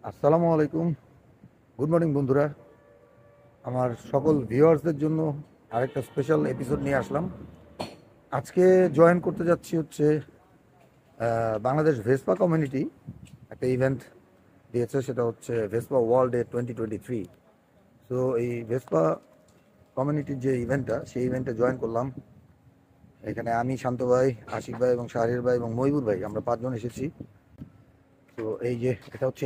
আসসালামু আলাইকুম। Good morning বন্ধুরা। আমার সকল ভিউয়ার্সদের জন্য আরেকটা স্পেশাল এপিসোড নিয়ে আসলাম। আজকে জয়েন করতে যাচ্ছি হচ্ছে বাংলাদেশ ভেসপা কমিউনিটি একটা ইভেন্ট দিয়েছে, সেটা হচ্ছে ভেসপা ওয়ার্ল্ড ডে 2023। সো এই ভেসপা কমিউনিটির যে ইভেন্টটা, সেই ইভেন্টে জয়েন করলাম। এখানে আমি, শান্ত ভাই, আশিক ভাই এবং শাহরির ভাই এবং মইবুর ভাই, আমরা পাঁচজন এসেছি। তো এই যে এটা হচ্ছে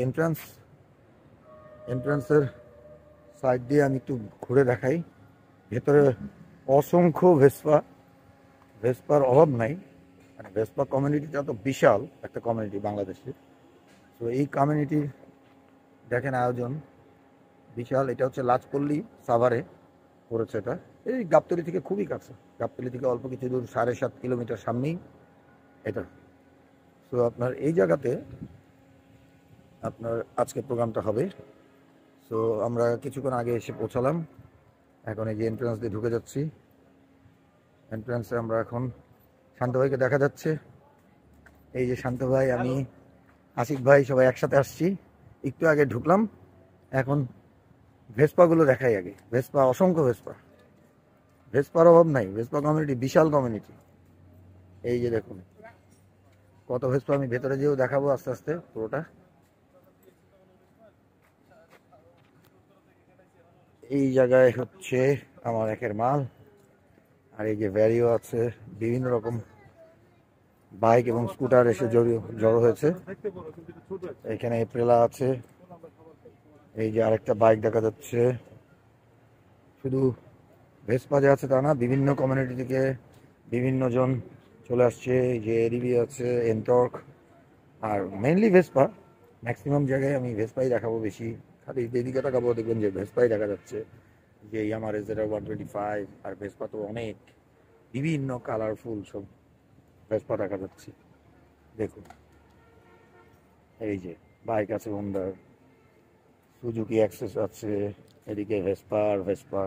এন্ট্রান্সের সাইড দিয়ে আমি একটু ঘুরে দেখাই। ভেতরে অসংখ্য ভেসপার অভাব নাই। মানে ভেসপা কমিউনিটিটা তো বিশাল একটা কমিউনিটি বাংলাদেশে। তো এই কমিউনিটির দেখেন আয়োজন বিশাল। এটা হচ্ছে লাজপল্লী সাভারে পড়েছে। এটা এই গাবতলী থেকে খুবই কাছে, গাবতলী থেকে অল্প কিছু দূর, 7.5 কিলোমিটার সামনেই এটা। তো আপনার এই জায়গাতে আপনার আজকে প্রোগ্রামটা হবে। তো আমরা কিছুক্ষণ আগে এসে পৌঁছালাম। এখন এই যে এন্ট্রান্স দিয়ে ঢুকে যাচ্ছি। এন্ট্রান্সে আমরা এখন শান্ত ভাইকে দেখা যাচ্ছে। এই যে শান্ত ভাই, আমি, আশিক ভাই সবাই একসাথে আসছি। একটু আগে ঢুকলাম। এখন ভেসপাগুলো দেখাই আগে। ভেসপা, অসংখ্য ভেসপার অভাব নাই। ভেসপা কমিউনিটি বিশাল কমিউনিটি। এই যে দেখুন কত ভেসপা। আমি ভেতরে যেও দেখাবো আস্তে আস্তে পুরোটা। এই জায়গায় হচ্ছে আমার একের মাল। আর এই যে ভ্যারিও আছে, বিভিন্ন রকম বাইক এবং স্কুটার এসে জড়ো হয়েছে। এখানে এপ্রিলা আছে। এই যে আরেকটা বাইক দেখা যাচ্ছে। শুধু ভেসপা যে আছে তা না, বিভিন্ন কমিউনিটি থেকে বিভিন্ন জন চলে আসছে। এই যে এডিবি আছে, এনটর্ক, আর মেইনলি ভেসপা। ম্যাক্সিমাম জায়গায় আমি ভেসপাই দেখাবো বেশি। খালি যেদিকে তাকাবো দেখবেন যে ভেসপাই দেখা যাচ্ছে। যে ইয়ামার এজেরা 125, আর ভেসপা তো অনেক, বিভিন্ন কালারফুল সব ভেসপা দেখা যাচ্ছে। দেখুন এই যে বাইক আছে, হোন্ডার, সুজুকি অ্যাক্সেস আছে। এদিকে ভেসপা আর ভেসপা,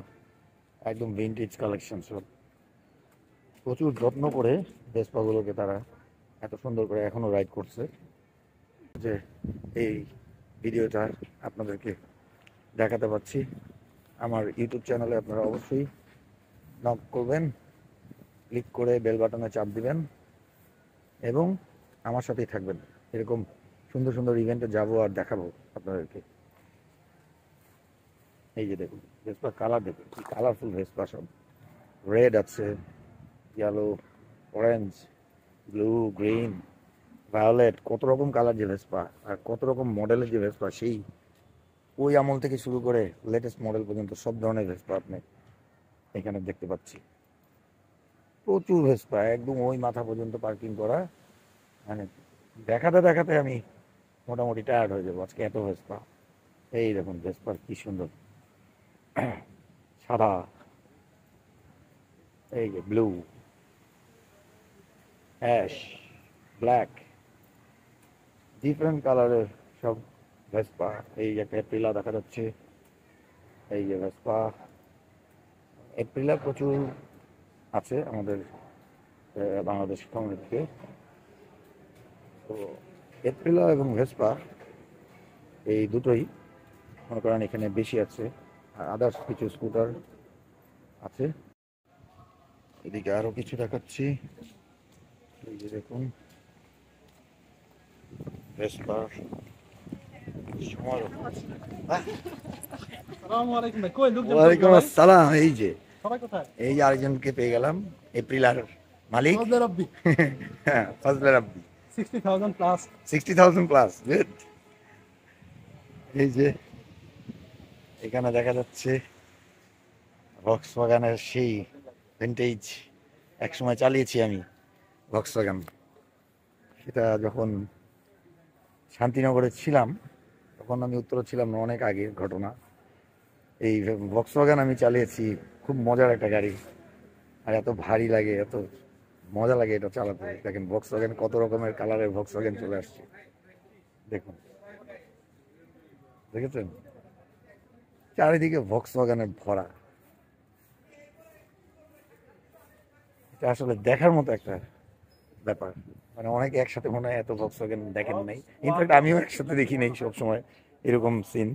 একদম ভিন্টেজ কালেকশন সব। প্রচুর যত্ন করে ভেসপাগুলোকে তারা এত সুন্দর করে এখনো রাইড করছে। যে এই ভিডিওটা আপনাদেরকে দেখাতে পাচ্ছি। আমার ইউটিউব চ্যানেলে আপনারা অবশ্যই নক করবেন, ক্লিক করে বেল বাটনে চাপ দিবেন এবং আমার সাথেই থাকবেন। এরকম সুন্দর সুন্দর ইভেন্টে যাবো আর দেখাবো আপনাদেরকে। এই যে দেখুন ভেসপার কালার, দেখুন কি কালারফুল ভেসপা সব। রেড আছে, yellow, orange, blue, green, violet, কত রকম কালার যে ভেসপা, আর কত রকম মডেলের যে ভেসপা। সেই ওই আমল থেকে শুরু করে লেটেস্ট মডেল পর্যন্ত সব ধরনের ভেসপা আপনি এখানে দেখতে পাচ্ছি। প্রচুর ভেসপা, একদম ওই মাথা পর্যন্ত পার্কিং করা। মানে দেখাতে দেখাতে আমি মোটামুটি টায়ার্ড হয়ে যাবো আজকে, এত ভেসপা। এই দেখুন ভেসপার কি সুন্দর, সাদা, এই যে ব্লু, অ্যাশ, ব্ল্যাক, ডিফারেন্ট কালারের সব ভেসপা। এই যে একটা এপ্রিলা দেখা যাচ্ছে। এই যে ভেসপা, এপ্রিলা প্রচুর আছে আমাদের বাংলাদেশ কমিউনিটিতে। তো এপ্রিলা এবং ভেসপা এই দুটোই মনে করেন এখানে বেশি আছে। আর আদার্স কিছু স্কুটার আছে। এদিকে আরো কিছু দেখাচ্ছি। এই যে দেখুন ভেসপা সমারোহ। ওয়ালাইকুম আসসালাম। এই যে এই যে আরেকজনকে পেয়ে গেলাম, এপ্রিলার মালিক। হ্যাঁ, ফজলে রাব্বি। 60,000 প্লাস। গুড। এই যে এখানে দেখা যাচ্ছে ভক্সওয়াগনের সেই ভিন্টেজ। একসময় চালিয়েছি আমি ভক্সওয়াগন, সেটা যখন শান্তিনগরে ছিলাম, তখন আমি উত্তরে ছিলাম না, অনেক আগের ঘটনা। এই ভক্সওয়াগন আমি চালিয়েছি, খুব মজার একটা গাড়ি। আর এত ভারী লাগে, এত মজা লাগে এটা চালাতে। দেখেন ভক্সওয়াগন, কত রকমের কালারের ভক্সওয়াগন চলে আসছে। দেখুন, দেখেছেন চারিদিকে ভক্সওয়াগনের ভরা। এটা আসলে দেখার মতো একটা ব্যাপার। মানে অনেকে একসাথে মনে হয় এত ভক্সওয়াগন দেখেন নাই, ইনফ্যাক্ট আমিও একসাথে দেখি নাই সবসময়। এরকম সিন।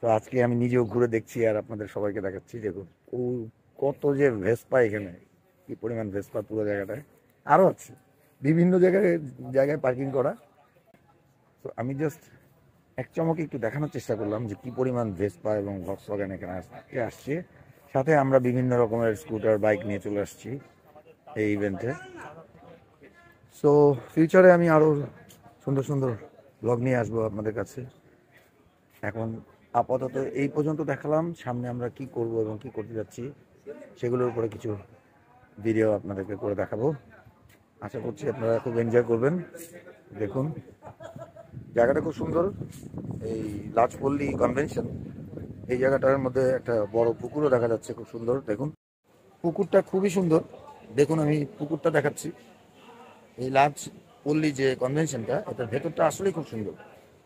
তো আজকে আমি নিজেও ঘুরে দেখছি আর আপনাদের সবাইকে দেখাচ্ছি। দেখুন কত যে ভেসপা এখানে, কি পরিমাণ ভেসপা পুরো জায়গাটায়। আরও আছে বিভিন্ন জায়গায় জায়গায় পার্কিং করা। তো আমি জাস্ট এক চমকে একটু দেখানোর চেষ্টা করলাম যে কি পরিমাণ ভেসপা এবং ভক্সওয়াগন এখানে আসছে। সাথে আমরা বিভিন্ন রকমের স্কুটার বাইক নিয়ে চলে আসছি এই ইভেন্টে। সো ফিউচারে আমি আরও সুন্দর সুন্দর ব্লগ নিয়ে আসবো আপনাদের কাছে। এখন আপাতত এই পর্যন্ত দেখালাম। সামনে আমরা কি করব এবং কি করতে যাচ্ছি সেগুলোর উপরে কিছু ভিডিও আপনাদেরকে করে দেখাবো। আশা করছি আপনারা খুব এনজয় করবেন। দেখুন জায়গাটা খুব সুন্দর, এই লাজপল্লী কনভেনশন, এই জায়গাটার মধ্যে একটা বড় পুকুরও দেখা যাচ্ছে, খুব সুন্দর। দেখুন পুকুরটা খুবই সুন্দর। দেখুন আমি পুকুরটা দেখাচ্ছি। এই লাজপল্লী যে কনভেনশনটা, এটার ভেতরটা আসলেই খুব সুন্দর।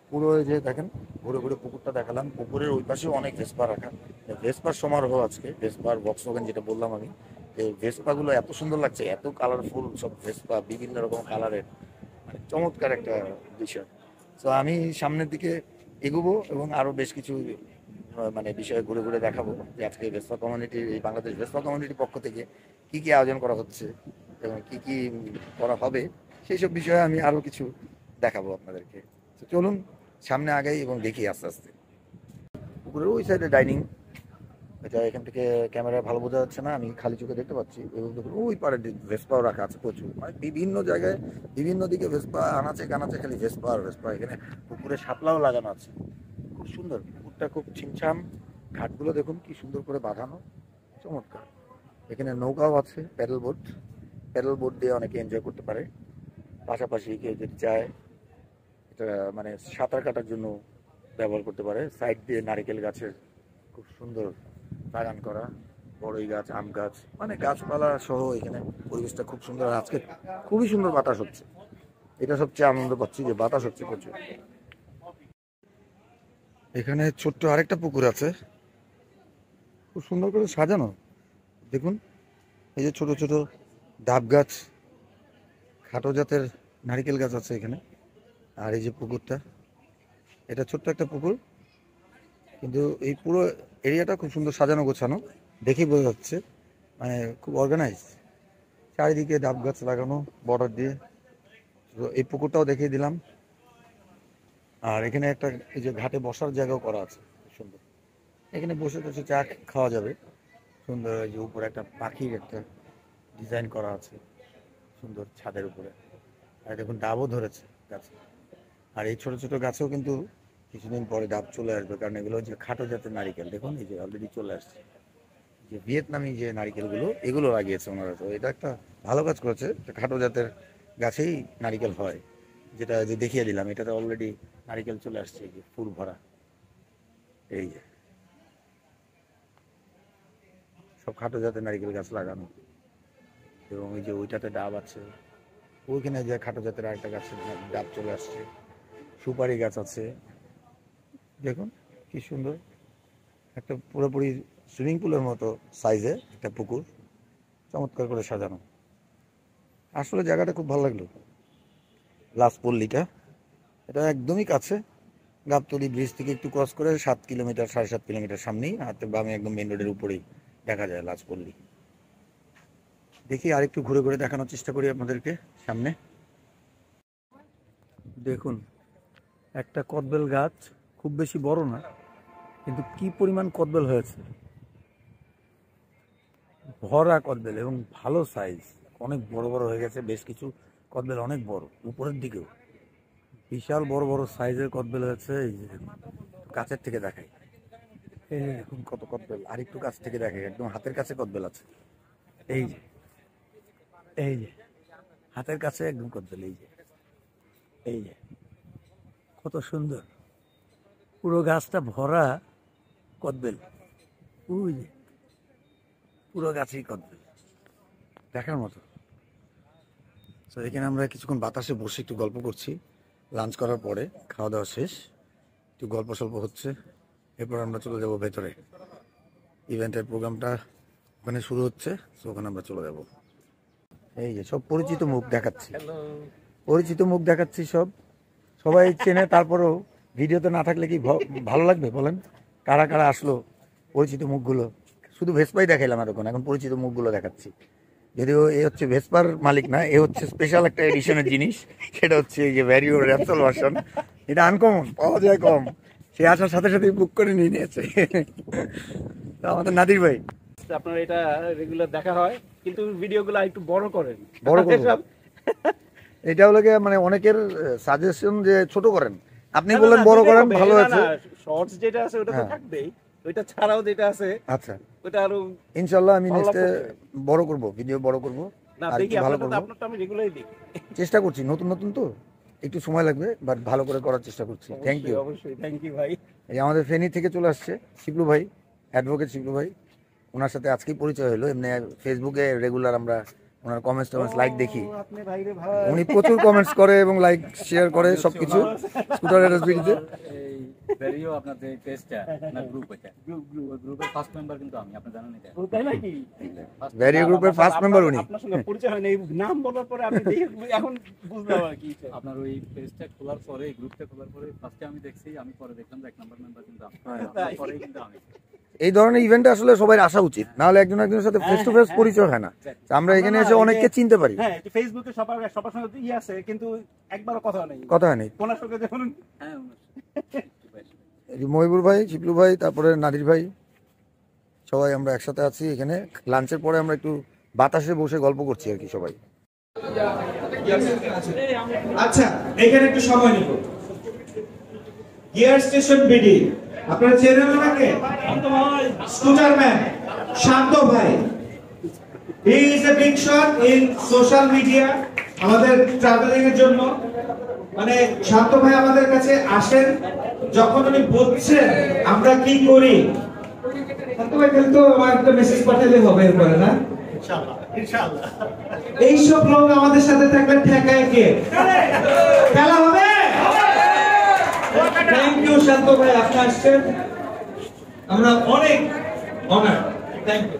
পুরো যে দেখেন ঘুরে ঘুরে পুকুরটা দেখালাম। পুকুরের ওই পাশেও অনেক ভেসপা রাখা, ভেসপার সমারোহ আজকে। ভেসপার ভক্সওয়াগন যেটা বললাম আমি, এই ভেসপাগুলো এত সুন্দর লাগছে, এত কালারফুল সব ভেসপা, বিভিন্ন রকম কালারের, মানে চমৎকার একটা বিষয়। তো আমি সামনের দিকে এগোবো এবং আরো বেশ কিছু মানে বিষয়ে ঘুরে ঘুরে দেখাবো যে আজকে ভেসপা কমিউনিটি, এই বাংলাদেশ ভেসপা কমিউনিটির পক্ষ থেকে কি কি আয়োজন করা হচ্ছে এবং কি কি করা হবে, সেই সব বিষয়ে আমি আরো কিছু দেখাবো আপনাদেরকে। তো চলুন সামনে আগাই এবং দেখি আস্তে আস্তে। পুকুরের ওই সাইডে ডাইনিং, এটা এখান থেকে ক্যামেরা ভালো বোঝা যাচ্ছে না, আমি খালি চোখে দেখতে পাচ্ছি। এবং দেখুন ওই পারে ভেসপাও রাখা আছে প্রচুর, মানে বিভিন্ন জায়গায় বিভিন্ন দিকে ভেসপা আনাচে কানাচে, খালি ভেসপা আর ভেসপা। এখানে পুকুরে শাপলাও লাগানো আছে, খুব সুন্দর। পুকুরটা খুব ছিমছাম, ঘাটগুলো দেখুন কি সুন্দর করে বাঁধানো, চমৎকার। এখানে নৌকাও আছে, প্যাডেল বোট দিয়ে অনেকে এনজয় করতে পারে। পাশাপাশি কেউ যদি চায় এটা মানে সাঁতার কাটার জন্য ব্যবহার করতে পারে। সাইড দিয়ে নারকেল গাছের খুব সুন্দর বাগান করা, বড়ই গাছ, আম গাছ, মানে গাছপালা সহ এখানে পরিবেশটা খুব সুন্দর। আর আজকে খুবই সুন্দর বাতাস হচ্ছে, এটা সবচেয়ে আনন্দ পাচ্ছি যে বাতাস হচ্ছে প্রচুর। এখানে ছোট্ট আরেকটা পুকুর আছে, খুব সুন্দর করে সাজানো। দেখুন এই যে ছোট ছোট ডাব গাছ, খাটো জাতের নারিকেল গাছ আছে এখানে। আর এই যে পুকুরটা, এটা ছোট্ট একটা পুকুর, কিন্তু এই পুরো এরিয়াটা খুব সুন্দর সাজানো গোছানো, দেখেই বোঝা যাচ্ছে মানে খুব অর্গানাইজ। চারিদিকে ডাব গাছ লাগানো বর্ডার দিয়ে। তো এই পুকুরটাও দেখিয়ে দিলাম। আর এখানে একটা এই যে ঘাটে বসার জায়গাও করা আছে, খুব সুন্দর। এখানে বসে বসে চা খাওয়া যাবে। সুন্দর এই যে উপরে একটা পাখির একটা ডিজাইন করা আছে সুন্দর ছাদের উপরে। আর দেখুন ডাবও ধরেছে গাছে। আর এই ছোট ছোট গাছেও কিন্তু কিছুদিন পরে ডাব চলে আসবে, কারণ এগুলো হচ্ছে খাটো জাতের নারিকেল। দেখুন এই যে অলরেডি চলে আসছে, যে ভিয়েতনামি যে নারিকেলগুলো, এগুলো লাগিয়েছে ওনারা। তো এটা একটা ভালো কাজ করেছে, খাটো জাতের গাছেই নারিকেল হয়, যেটা যে দেখিয়ে দিলাম। এটাতে অলরেডি নারিকেল চলে আসছে, এই যে ফুল ভরা। এই যে সব খাটো জাতের নারিকেল গাছ লাগানো। এবং এই যে ওইটাতে ডাব আছে, ওইখানে যে খাটো জাতের আরেকটা গাছের ডাব চলে আসছে। সুপারি গাছ আছে, দেখুন কি সুন্দর। একটা পুরোপুরি সুইমিং পুলের মতো সাইজে একটা পুকুর, চমৎকার করে সাজানো। আসলে জায়গাটা খুব ভালো লাগলো। লাজপল্লীটা এটা একদমই কাছে, গাবতলী ব্রিজ থেকে একটু ক্রস করে 7 কিলোমিটার, 7.5 কিলোমিটার সামনেই, হাতে বামে একদম মেন রোডের উপরেই দেখা যায় লাজপল্লী। দেখি আরেকটু ঘুরে ঘুরে দেখানোর চেষ্টা করি আপনাদেরকে সামনে। দেখুন একটা কদবেল গাছ, খুব বেশি বড় না, কিন্তু কি পরিমাণ কদবেল হয়েছে, ভরা কদবেল এবং ভালো সাইজ, অনেক বড় বড় হয়ে গেছে। বেশ কিছু কদবেল অনেক বড়, উপরের দিকেও বিশাল বড় বড় সাইজের কদবেল হয়েছে। এই যে কাছের থেকে দেখাই, এই যে দেখুন কত কদবেল। আর একটু কাছ থেকে দেখাই, একদম হাতের কাছে কদবেল আছে। এই যে এই যে হাতের কাছে একদম কদবেল। এই যে এই যে কত সুন্দর, পুরো গাছটা ভরা কদবেল। ওই যে পুরো গাছেই কদবেল, দেখার মতো। তো এখানে আমরা কিছুক্ষণ বাতাসে বসে একটু গল্প করছি। লাঞ্চ করার পরে খাওয়া দাওয়া শেষ, একটু গল্প সল্প হচ্ছে। এরপর আমরা চলে যাব ভেতরে, ইভেন্টের প্রোগ্রামটা ওখানে শুরু হচ্ছে, তো ওখানে আমরা চলে যাব। এই যে সব পরিচিত মুখ দেখাচ্ছি, পরিচিত মুখ দেখাচ্ছি, সব সবাই চেনে, তারপরেও ভিডিওতে না থাকলে কি ভালো লাগবে বলেন? কারা কারা আসলো, পরিচিত মুখগুলো, শুধু ভেসপাই দেখাইলাম এতক্ষণ, এখন পরিচিত মুখগুলো দেখাচ্ছি। যদিও এ হচ্ছে ভেসপার মালিক না, এ হচ্ছে স্পেশাল একটা এডিশনের জিনিস, সেটা হচ্ছে এই যে ভ্যারিও র্যাপসল ভার্সন। এটা আনকমন, পাওয়া যায় কম, সে আসার সাথে সাথে বুক করে নিয়ে নিয়েছে। তো আমাদের নাদির ভাই, আপনার এটা রেগুলার দেখা হয়, কিন্তু ভিডিওগুলো একটু বড় করেন। বড় করব, এটা হলো গিয়ে মানে অনেকের সাজেশন যে ছোট করেন, আপনি বললেন বড় করেন, ভালো হয়েছে। শর্টস যেটা আছে ওটা তো থাকবেই, ওইটা ছাড়াও যেটা আছে আচ্ছা ওটা আরো ইনশাআল্লাহ আমি নেক্সটে বড় করব, ভিডিও বড় করব, না আর দেখি একটু ভালো আপনারটা করব। আপনারটা আমি রেগুলারই দেখি, চেষ্টা করছি, নতুন নতুন তো একটু সময় লাগবে, বাট ভালো করে করার চেষ্টা করছি। Thank you. অবশ্যই থ্যাংক ইউ ভাই। এই আমাদের ফেনী থেকে চলে আসছে শিবলু ভাই, অ্যাডভোকেট শিবলু ভাই, ওনার সাথে আজকেই পরিচয় হলো। এমনি ফেসবুকে রেগুলার আমরা ওনার কমেন্টস লাইক দেখি, আপনি ভাই রে ভাই, উনি প্রচুর কমেন্টস করে এবং লাইক শেয়ার করে সবকিছু স্কুটার এসবিডিতে। এই ভেরিও আপনাদের পেজটা না গ্রুপ এটা গ্রুপের ফার্স্ট মেম্বার কিন্তু আমি, আপনি জানেন এটা? ও তাই নাকি? ভ্যারিও গ্রুপের ফার্স্ট মেম্বার উনি। আপনার সঙ্গে পরিচয় হয়নি, এই নাম বলার পরে আমি দেখি এখন বুঝলাম আর কি। আপনার ওই পেজটা খোলার পরে, এই গ্রুপটা খোলার পরে ফার্স্টে আমি দেখছি, আমি পরে দেখলাম যে 1 নাম্বার মেম্বার কিন্তু আমি, পরে কিন্তু আমি। এই ধরনের ইভেন্টে আসলে সবাই আসা উচিত, না হলে একজন একজনের সাথে ফেস টু ফেস পরিচয় হয় না। আমরা এখানে এসে অনেককে চিনতে পারি। হ্যাঁ, ফেসবুকে সবার সঙ্গে তো আছে, কিন্তু একবারও কথা নেই, কথা হয়নি। ওনার সঙ্গে যখন হ্যাঁ মহিবুর ভাই, শিবলু ভাই, তারপরে নাদির ভাই, সবাই আমরা একসাথে আছি এখানে। লাঞ্চের পরে আমরা একটু বাতাসে বসে গল্প করছি আর কি সবাই। আচ্ছা, এখানে একটু সময় নিব। গিয়ার স্টেশন বিডি, আপনারা চেনেন ওনাকে? স্কুটার ম্যান শান্ত ভাই। He is a big shot in social media আমাদের ট্রাভেলিং এর জন্য। মানে শান্ত ভাই আমাদের কাছে আসেন যখন উনি বুঝছেন আমরা কি করি। শান্ত ভাই কিন্তু আমার একটা মেসেজ পাঠালে হবে এরপরে, না? ইনশাআল্লাহ ইনশাআল্লাহ। এইসব লোক আমাদের সাথে থাকলে ঠেকায় কে? খেলা হবে। থ্যাংক ইউ শান্ত ভাই, আপনি আসছেন, আমরা অনেক অনার। Thank you.